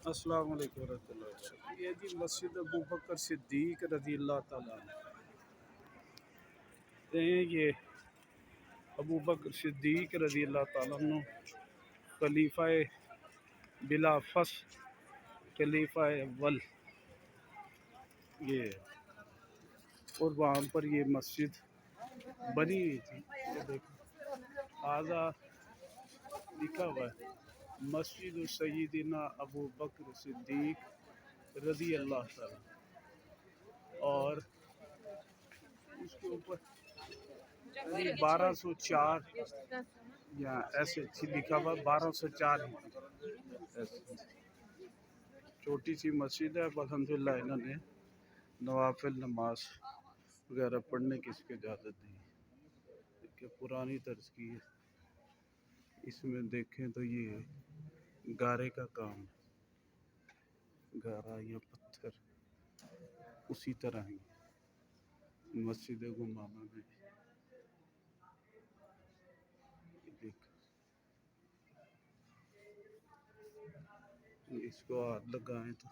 السلام علیکم ورحمۃ اللہ وبرکاتہ۔ یہ جی مسجد ابو بکر صدیق رضی اللہ تعالیٰ عنہ ہیں۔ یہ ابو بکر صدیق رضی اللہ تعالیٰ عنہ خلیفہ بلا فصل، خلیفہ اول یہ ہے۔ اور وہاں پر یہ مسجد بنی ہوئی تھی، یہ دیکھیں آزا لکھا ہوا ہے مسجد سیدنا ابو بکر صدیق رضی اللہ تعالیٰ، اور اس کے اوپر 1204 یا ایسے لکھا ہوا 1204 ایسے چھوٹی سی مسجد ہے۔ الحمدللہ انہوں نے نوافل نماز وغیرہ پڑھنے کی اس کی اجازت دی کہ پرانی طرز کی ہے۔ اس میں دیکھیں تو یہ گارے کا کام ہے، گارا یا پتھر اسی طرح ہی مسجد گمامہ میں دیکھ اس کو ہاتھ لگائیں تو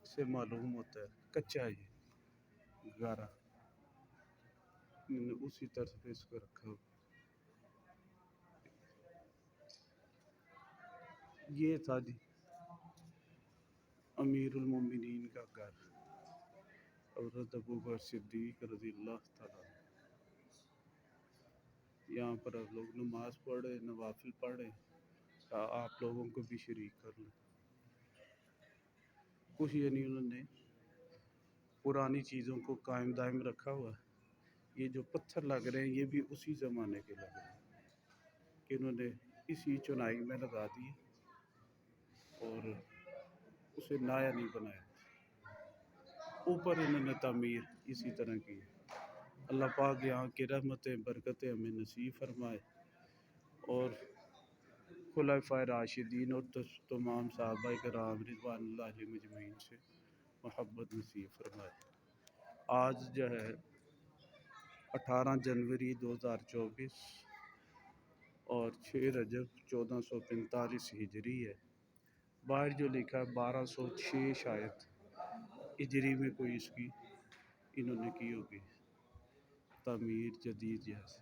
اس سے معلوم ہوتا ہے کچا یہ گارا، اسی طرح پہ اس کو رکھا ہوا۔ یہ تھا جی امیر المومنین کا گھر، حضرت ابو بکر صدیق رضی اللہ تعالیٰ۔ یہاں پر آپ لوگ نماز پڑھے، نوافل پڑھے، آپ لوگوں کو بھی شریک کر لیں کچھ، یعنی انہوں نے پرانی چیزوں کو قائم دائم رکھا ہوا ہے۔ یہ جو پتھر لگ رہے ہیں یہ بھی اسی زمانے کے لگ رہے ہیں کہ انہوں نے اسی چنائی میں لگا دی اور اسے نایا نہیں بنایا، اوپر انہوں نے تعمیر اسی طرح کی ہے۔ اللہ پاک یہاں کی رحمتیں برکتیں ہمیں نصیب فرمائے اور خلفائے راشدین اور تمام صحابہ کرام رضوان اللہ علیہم اجمعین سے محبت نصیب فرمائے۔ آج جو ہے 18 جنوری 2024 اور 6 رجب 1445 ہجری ہے۔ باہر جو لکھا ہے 1206 شاید ہجری میں کوئی اس کی انہوں نے کی ہوگی تعمیر جدید جیسے۔